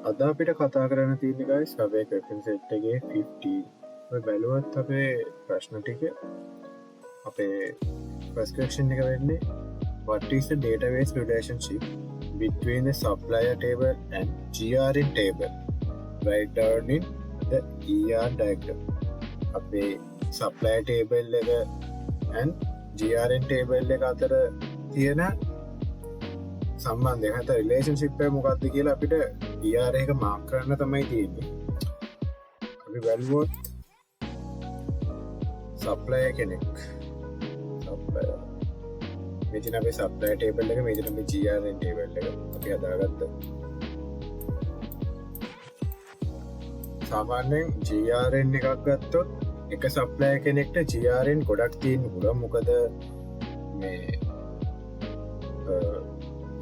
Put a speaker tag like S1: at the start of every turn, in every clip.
S1: අද අපිට කතා කරන්න තියෙන guys අපේ question set එකේ 15 ඔය බැලුවත් අපේ ප්‍රශ්න ටික අපේ first question එක වෙන්නේ what is the database relationship between the supplier table and GRN table write down in the ER diagram අපේ supplier table එක and GRN table එක අතර තියෙන සම්බන්ධය හත රිලේෂන්ෂිප් එක මොකක්ද කියලා අපිට ER එක මාක් කරන්න තමයි තියෙන්නේ. අපි බලුවොත් සප්ලයර් කෙනෙක් සප්ලයර් මෙතන අපි සප්ලයර් ටේබල් එක මෙතන අපි GRN ටේබල් එක අපි හදාගත්තා. සාමාන්‍යයෙන් GRN එකක් ගත්තොත් එක සප්ලයර් කෙනෙක්ට GRN ගොඩක් තියෙන්න පුළුවන්. මොකද මේ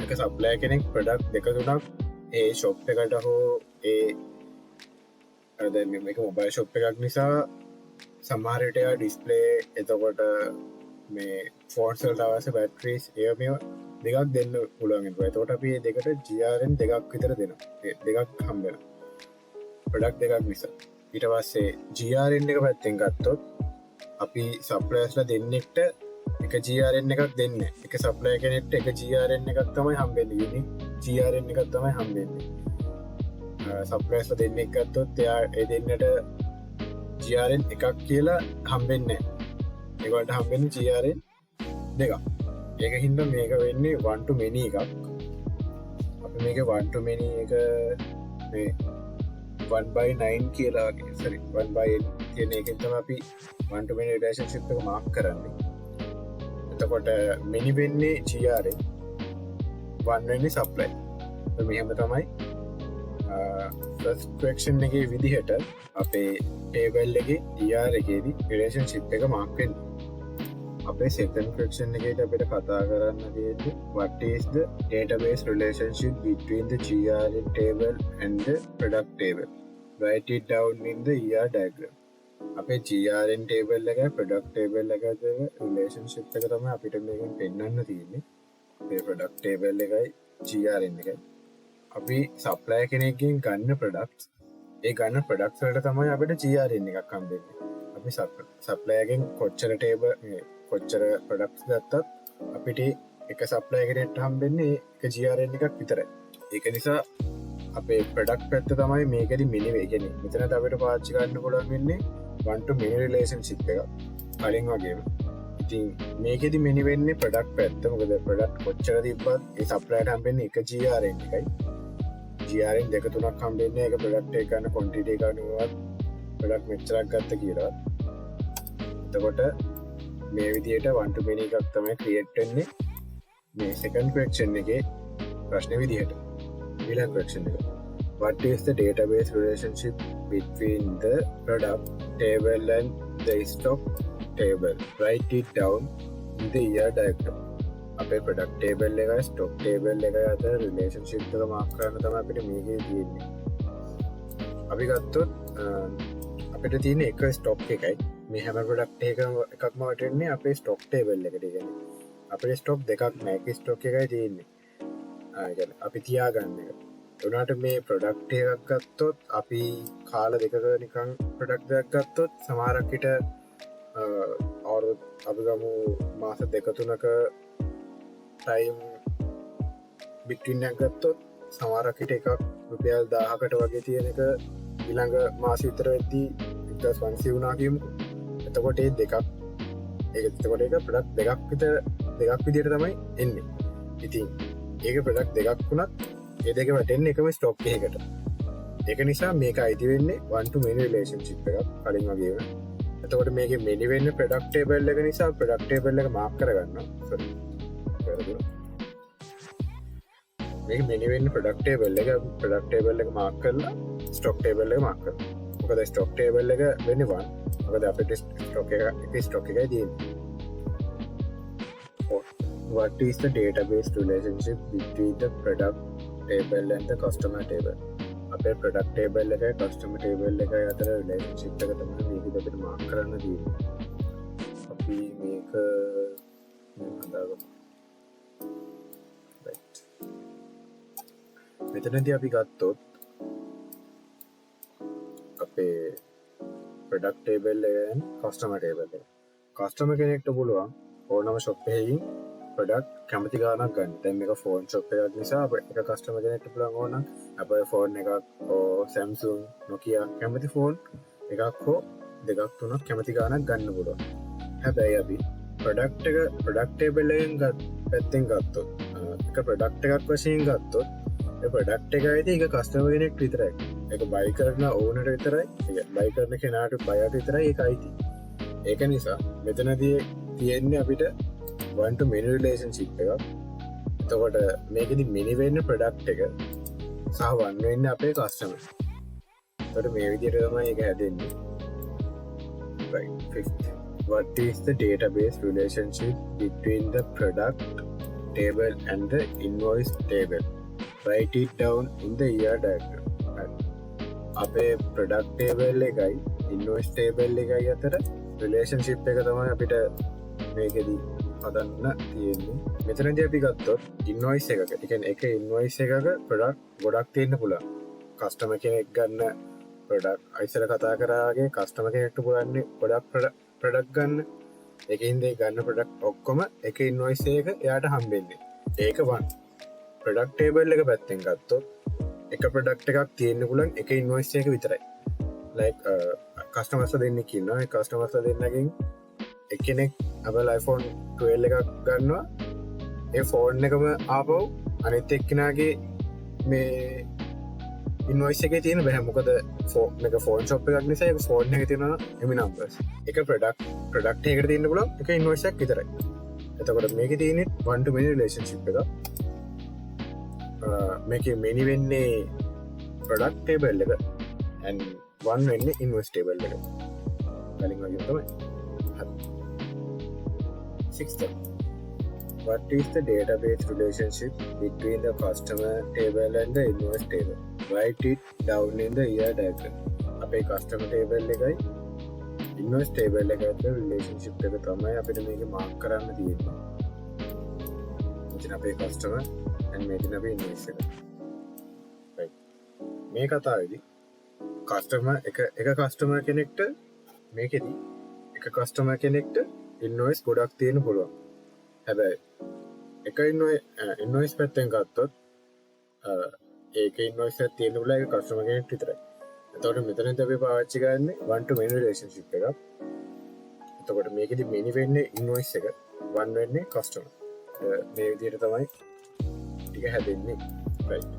S1: එක සප්ලයර් කෙනෙක් ප්‍රොඩක්ට් දෙක තුනක් ඒ ෂොප් එකට හෝ ඒ මේක මොබයිල් ෂොප් එකක් නිසා සමහරට ඩිස්ප්ලේ එතකොට මේ ෆෝන්ස් වලට අවශ්‍ය බැටරිස් ඒ මේ දෙකක් දෙන්න පුළුවන්. එතකොට අපි මේ දෙකට GRN දෙකක් විතර දෙනවා. දෙකක් හම්බ වෙනවා. ප්‍රොඩක්ට් දෙකක් නිසා. ඊට පස්සේ GRN එක පැත්තෙන් ගත්තොත් අපි සප්ලයර්ස්ලා දෙන්නෙක්ට එක GRN එකක් දෙන්න. එක සප්ලයර් කෙනෙක්ට එක GRN එකක් තමයි හම්බෙන්නේ. යුනික් GRN එකක් තමයි හම්බෙන්නේ. සප්ලයර්ස්ලා දෙන්නෙක් ගත්තොත් එයා ඒ දෙන්නට GRN එකක් කියලා හම්බෙන්නේ නැහැ. ඒකට හම්බෙන්නේ GRN දෙකක්. ඒක හින්දා මේක වෙන්නේ one to many එකක්. අපි මේක one to many එක මේ 1/9 කියලා sorry 1/n කියන එකෙන් තමයි අපි one to many relationship එක මාක් කරන්නේ. එතකොට many වෙන්නේ GRN one වෙන්නේ supply. මෙහෙම තමයි first question එකේ විදිහට අපේ table එකේ ER එකේදී relationship එක mark වෙන්නේ. අපේ second question එකේදී අපිට කතා කරන්න තියෙන්නේ what is the database relationship between the GRN table and the product table. Write it down in the ER diagram. අපේ GRN table එක product table එක අතර relationship එක තමයි අපිට මේකෙන් පෙන්වන්න තියෙන්නේ. මේ product table එකයි GRN එකයි. අපි supplier කෙනෙක්ගෙන් ගන්න products ඒ ගන්න products වලට තමයි අපිට GRN එකක් හම්බෙන්නේ. අපි supplier ගෙන් කොච්චර table කොච්චර products ගත්තත් අපිට එක supplier කෙනෙක්ට හම්බෙන්නේ එක GRN එකක් විතරයි. ඒක නිසා අපේ product පැත්ත තමයි මේකෙදි many වෙන්නේ. කියන්නේ මෙතනත් අපිට පාවිච්චි කරන්න පුළුවන් වෙන්නේ one to many relationship එක. කලින් වගේම ඉතින් මේකෙදි many වෙන්නේ product පැත්ත. මොකද product කොච්චර තිබ්බත් ඒ supplier හම්බෙන්නේ එක GRN එකයි. GRN දෙක තුනක් හම්බෙන්නේ ඒක product එක ගන්න quantity එක අනුවත් product මෙච්චරක් ගත්ත කියලා. එතකොට මේ විදිහට one to many එකක් තමයි create වෙන්නේ මේ second question එකේ ප්‍රශ්නේ විදිහට. ඊළඟ question එක. What is the database relationship between the product table and the stock table? Write it down in the ER diagram. අපේ product table එක stock table එක අතර relationship එක මාක් කරන්න තමයි අපිට මේකේ තියෙන්නේ. අපි ගත්තොත් අපිට තියෙන එක stock එකයි මේ හැම product එකකම වටෙන්නේ අපේ stock table එකට. කියන්නේ අපේ stock දෙකක් නෑ. එක stock එකයි තියෙන්නේ. කියන්නේ අපි තියාගන්න එක. උනාට මේ product එකක් ගත්තොත් අපි කාල දෙකක නිකන් product එකක් ගත්තොත් සමහරක් විට අපි ගමු මාස දෙක තුනක ටයිම් බිට්වින් එකක් ගත්තොත් සමහරක් විට එකක් රුපියල් 1000කට වගේ තියෙන එක ඊළඟ මාස විතර වෙද්දී 1500 වුණා කියමුකෝ. එතකොට ඒ දෙකක් එතකොට ඒක product දෙකක් විදිහට තමයි එන්නේ. ඉතින් ඒක product දෙකක් වුණත් ඒ දෙක වැටෙන්නේ එකම ස්ටොක් එකකට. ඒක නිසා මේක අයිති වෙන්නේ one to many relationship එකක් කලින් වගේම. එතකොට මේකේ many වෙන්නේ product table එක නිසා product table එක මාක් කරගන්නවා. sorry. මේක many වෙන්නේ product table එක මාක් කරලා stock table එක මාක් කරනවා. මොකද stock table එක වෙන්නේ 1. මොකද අපිට stock එකයි තියෙන්නේ. What is the database relationship between the product table and the customer table? අපේ product table එකයි customer table එකයි අතර relationship එක තමයි මේකෙදි අපිට මාක් කරන්න තියෙන්නේ. අපි මේක හදාගමු. right. මෙතනදී අපි ගත්තොත් ප්‍රඩක්් ටේබල් කස්ටම ටේබල් කස්ටම කෙනෙක්ට පුළුවන් ඕනම ශොප්පයකින් ප්‍රඩක්් කැමති ගානක් ගන්න දැම එක ෆෝන් ශොප් එකක් නිසා එක කස්ටම කෙනෙක්ට පුළන් ඕන අප ෆෝන් එකක් සැම්සුන් නොකිය කැමති ෆෝන් එකක් හෝ දෙකක් තුනක් කැමති ගානක් ගන්න පුළුව හැබැයි අපි ප්‍රඩක්් එක ප්‍රඩක්ටේබලයෙන් ගත් පැත්තෙන් ගත්තොත් එක ප්‍රඩක්් එකක් වශයෙන් ගත්තොත් ප්‍රඩක්් එක ඇති එක කස්ටම කෙනෙක් විතරයි එක බයි කරන ඕනට විතරයි බයි කරන කෙනාට බයට විතරයි එක අයිති ඒක නිසා මෙතනදී තියෙන්නේ අපිට වන්ට මිනි රිලේෂන් ශිප් එකක් එතකොට මේකෙදි මිනිවෙන්න ප්‍රඩක්් එක සහ වන්නවෙන්න අපේ කස්ටම තොට මේ විදියට තමයි එක හැදෙන්නේ What is the database relationship between the product table and the invoice table? Write it down in the year diagram. අපේ product table එකයි invoice table එකයි අතර relationship එක තමයි අපිට මේකෙදී හදන්න තියෙන්නේ. මෙතනදී අපි ගත්තොත් invoice එකක, ඒ කියන්නේ එක invoice එකක product ගොඩක් තියෙන්න පුළුවන්. customer කෙනෙක් ගන්න product ඉස්සර කතා කරාගේ customer කෙනෙක්ට පුරන්නේ ගොඩක් product ගන්න. ඒකින්ද ගන්න product ඔක්කොම එක invoice එක එයාට හම්බෙන්නේ. ඒක one. product table එක පැත්තෙන් ගත්තොත් එක product එකක් තියෙන්න පුළුවන් එක invoice එක විතරයි. like customers දෙන්නෙක් ඉන්නවා. ඒ customers දෙන්නගෙන් එක්කෙනෙක් අපේ iPhone 12 එකක් ගන්නවා. ඒ ෆෝන් එකම ආපහු අනිත් එක්කෙනාගේ මේ ඉන්වයිස් එකේ තියෙන බෑ මොකද මේක ෆෝන් ෂොප් එකක් නිසා ඒක ෆෝන් එකේ තියෙන එමි නම්බර්ස් එක ප්‍රොඩක්ට් එකකට තියෙන්න පුළුවන් එක ඉන්වයිස් එකක් විතරයි. එතකොට මේකේ තියෙන්නේ one to many relationship එක. මේකේ many වෙන්නේ product table එක and one වෙන්නේ invoice table එක. කලින් වගේ තමයි. Sixth step. What is the database relationship between the customer table and the invoice table? Write it down in the year diagram. අපේ customer table එකයි invoice table එකයි අතර relationship එක තමයි අපිට මේක මාක් කරන්න තියෙන්නේ. මෙතන අපේ customer and මෙතන අපේ invoice එක. right. මේ කතාවේදී customer එක customer කෙනෙක්ට මේකෙදී එක customer කෙනෙක්ට invoice ගොඩක් තියෙන්න පුළුවන්. හැබැයි එක invoice පැත්තෙන් ගත්තොත් ඒක invoice එකක් තියෙන්න පුළුවන් ඒක customer කෙනෙක් විතරයි. එතකොට මෙතනදී අපි පාවිච්චි කරන්නේ one to many relationship එකක්. එතකොට මේකෙදි many වෙන්නේ invoice එක, one වෙන්නේ customer. මේ විදිහට තමයි ටික හැදෙන්නේ. right.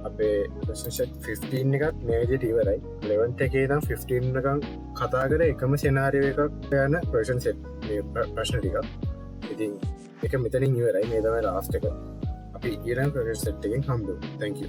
S1: අපේ question set 15 එකත් මේ විදිහට ඉවරයි. 11th එකේ ඉඳන් 15 වෙනකන් කතා කරේ එකම scenario එකක් යන question set මේ ප්‍රශ්න ටික. ඉතින් එක මෙතනින් ඉවරයි. මේ තමයි last එක. අපි ඊළඟ question set එකෙන් හම්බෙමු. Thank you.